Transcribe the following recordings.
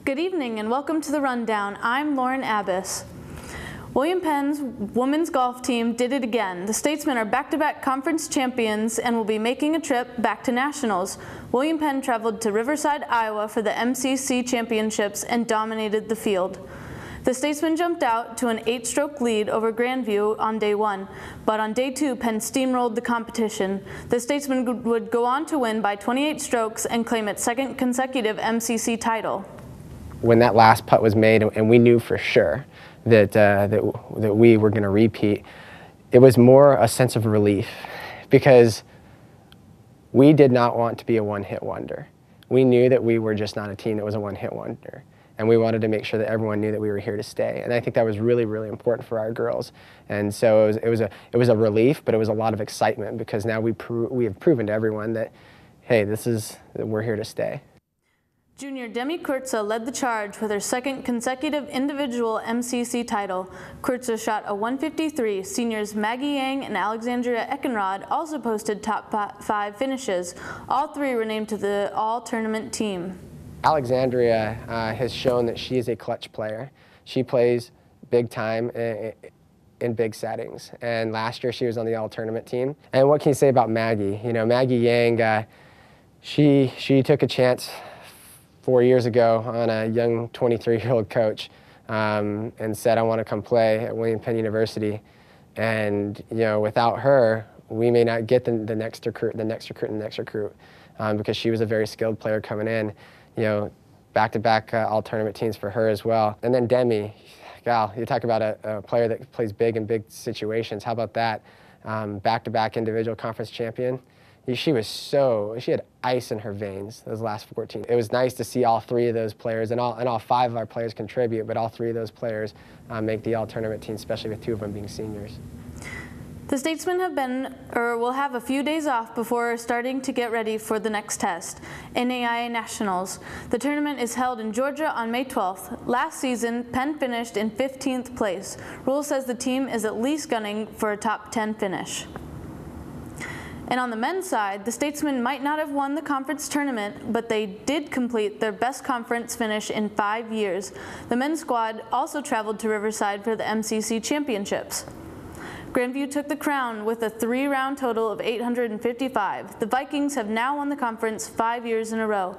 Good evening and welcome to the Rundown. I'm Lauren Abbas. William Penn's women's golf team did it again. The Statesmen are back-to-back conference champions and will be making a trip back to nationals. William Penn traveled to Riverside, Iowa for the MCC championships and dominated the field. The Statesmen jumped out to an 8-stroke lead over Grandview on day one, but on day two, Penn steamrolled the competition. The Statesmen would go on to win by 28 strokes and claim its second consecutive MCC title. When that last putt was made, and we knew for sure that we were going to repeat, it was more a sense of relief because we did not want to be a one-hit wonder. We knew that we were just not a team that was a one-hit wonder. And we wanted to make sure that everyone knew that we were here to stay. And I think that was really, really important for our girls. And so it was a relief, but it was a lot of excitement because now we have proven to everyone that, hey, we're here to stay. Junior Demi Kurtza led the charge with her second consecutive individual MCC title. Kurtza shot a 153. Seniors Maggie Yang and Alexandria Eckenrod also posted top 5 finishes. All three were named to the all-tournament team. Alexandria has shown that she is a clutch player. She plays big time in big settings. And last year she was on the all-tournament team. And what can you say about Maggie? You know, Maggie Yang, she took a chance 4 years ago on a young 23-year-old coach and said, I want to come play at William Penn University. And you know, without her, we may not get the next recruit, because she was a very skilled player coming in. You know, back-to-back all-tournament teams for her as well. And then Demi, gal, you talk about a player that plays big in big situations. How about that? Back-to-back individual conference champion. She had ice in her veins those last 14. It was nice to see all three of those players, and all 5 of our players contribute, but all 3 of those players make the all-tournament team, especially with 2 of them being seniors. The Statesmen will have a few days off before starting to get ready for the next test, NAIA Nationals. The tournament is held in Georgia on May 12th. Last season, Penn finished in 15th place. Rule says the team is at least gunning for a top 10 finish. And on the men's side, the Statesmen might not have won the conference tournament, but they did complete their best conference finish in 5 years. The men's squad also traveled to Riverside for the MCC championships. Grandview took the crown with a 3-round total of 855. The Vikings have now won the conference 5 years in a row.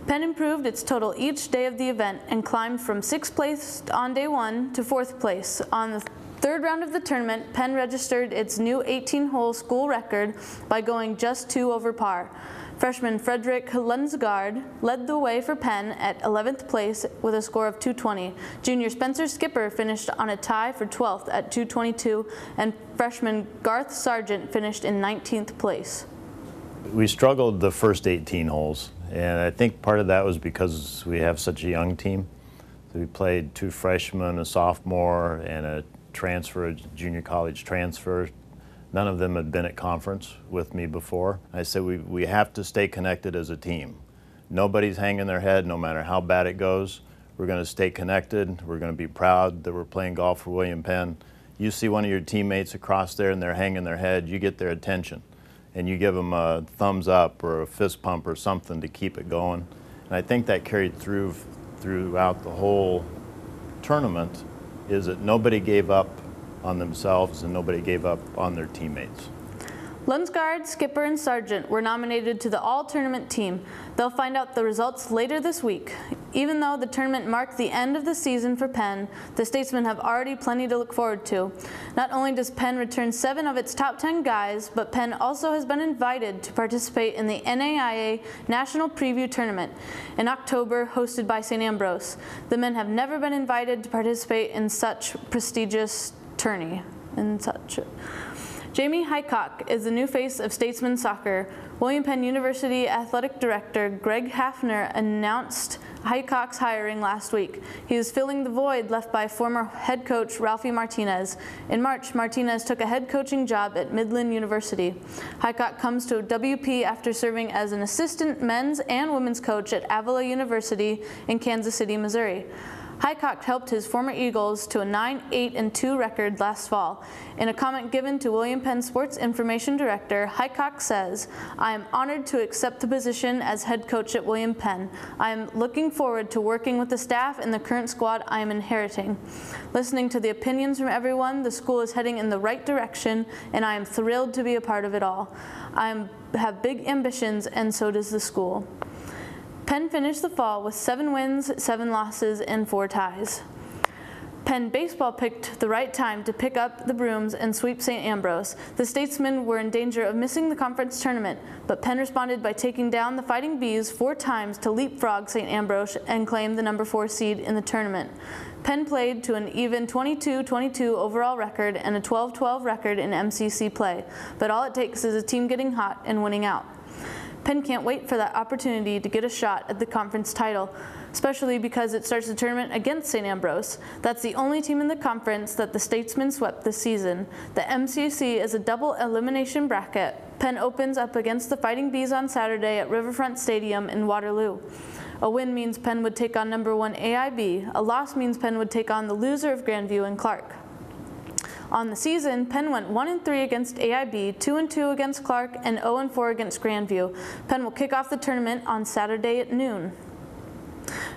Penn improved its total each day of the event and climbed from 6th place on day 1 to 4th place. On the 3rd round of the tournament, Penn registered its new 18-hole school record by going just 2 over par. Freshman Frederick Lundsgaard led the way for Penn at 11th place with a score of 220. Junior Spencer Skipper finished on a tie for 12th at 222, and freshman Garth Sargent finished in 19th place. We struggled the first 18 holes, and I think part of that was because we have such a young team. So we played 2 freshmen, a sophomore, and a transfer, a junior college transfer. None of them had been at conference with me before. I said we have to stay connected as a team. Nobody's hanging their head no matter how bad it goes. We're going to stay connected. We're going to be proud that we're playing golf for William Penn. You see one of your teammates across there and they're hanging their head, you get their attention and you give them a thumbs up or a fist pump or something to keep it going. And I think that carried throughout the whole tournament, is that nobody gave up on themselves and nobody gave up on their teammates. Lundsgaard, Skipper, and Sargent were nominated to the all-tournament team. They'll find out the results later this week. Even though the tournament marked the end of the season for Penn, the Statesmen have already plenty to look forward to. Not only does Penn return 7 of its top 10 guys, but Penn also has been invited to participate in the NAIA National Preview Tournament in October, hosted by St. Ambrose. The men have never been invited to participate in such prestigious tourney. Jamie Highcock is the new face of Statesman soccer. William Penn University Athletic Director Greg Hafner announced Highcock's hiring last week. He is filling the void left by former head coach Ralphie Martinez. In March, Martinez took a head coaching job at Midland University. Highcock comes to WP after serving as an assistant men's and women's coach at Avila University in Kansas City, Missouri. Highcock helped his former Eagles to a 9-8-2 record last fall. In a comment given to William Penn Sports Information Director, Highcock says, "I am honored to accept the position as head coach at William Penn. I am looking forward to working with the staff and the current squad I am inheriting. Listening to the opinions from everyone, the school is heading in the right direction, and I am thrilled to be a part of it all. I have big ambitions, and so does the school." Penn finished the fall with 7 wins, 7 losses, and 4 ties. Penn baseball picked the right time to pick up the brooms and sweep St. Ambrose. The Statesmen were in danger of missing the conference tournament, but Penn responded by taking down the Fighting Bees 4 times to leapfrog St. Ambrose and claim the number 4 seed in the tournament. Penn played to an even 22-22 overall record and a 12-12 record in MCC play, but all it takes is a team getting hot and winning out. Penn can't wait for that opportunity to get a shot at the conference title, especially because it starts the tournament against St. Ambrose. That's the only team in the conference that the Statesmen swept this season. The MCC is a double elimination bracket. Penn opens up against the Fighting Bees on Saturday at Riverfront Stadium in Waterloo. A win means Penn would take on number 1 AIB. A loss means Penn would take on the loser of Grandview and Clark. On the season, Penn went 1-3 against AIB, 2-2 against Clark, and 0-4 against Grandview. Penn will kick off the tournament on Saturday at noon.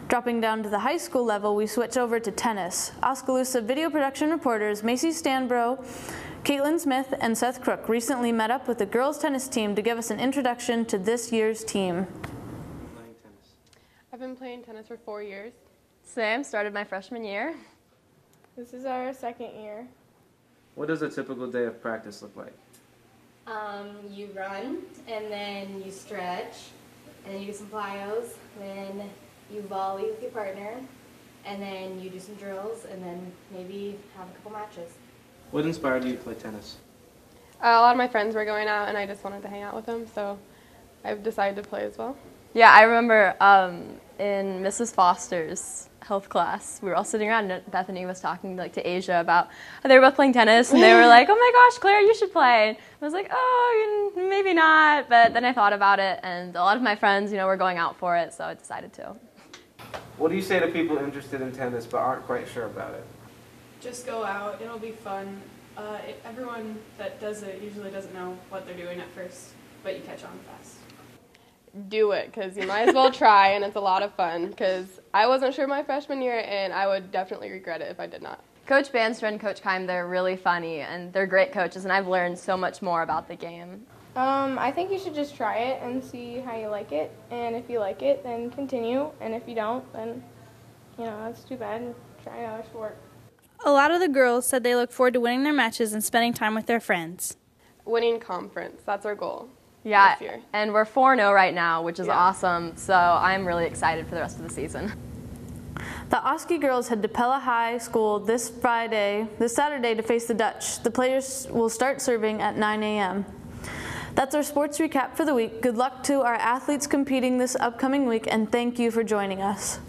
Dropping down to the high school level, we switch over to tennis. Oskaloosa video production reporters Macy Stanbro, Katelyn Smith, and Seth Crook recently met up with the girls' tennis team to give us an introduction to this year's team. I've been playing tennis for 4 years. Sam started my freshman year. This is our 2nd year. What does a typical day of practice look like? You run, and then you stretch, and then you do some plyos, then you volley with your partner, and then you do some drills, and then maybe have a couple matches. What inspired you to play tennis? A lot of my friends were going out, and I just wanted to hang out with them, so I've decided to play as well. Yeah, I remember in Mrs. Foster's health class, we were all sitting around, and Bethany was talking to Asia about how they were both playing tennis, and they were like, "Oh my gosh, Claire, you should play." And I was like, "Oh, maybe not," but then I thought about it, and a lot of my friends, were going out for it, so I decided to. What do you say to people interested in tennis but aren't quite sure about it? Just go out, it'll be fun. Everyone that does it usually doesn't know what they're doing at first, but you catch on fast. Do it, because you might as well try, and it's a lot of fun, because I wasn't sure my freshman year, and I would definitely regret it if I did not. Coach Banstra and Coach Keim, they're really funny, and they're great coaches, and I've learned so much more about the game. I think you should just try it and see how you like it, and if you like it, then continue, and if you don't, then, that's too bad, and try another sport. A lot of the girls said they look forward to winning their matches and spending time with their friends. Winning conference, that's our goal. Yeah, this year. And we're 4-0 right now, which is awesome, so I'm really excited for the rest of the season. The Oski girls head to Pella High School this Saturday to face the Dutch. The players will start serving at 9 a.m. That's our sports recap for the week. Good luck to our athletes competing this upcoming week, and thank you for joining us.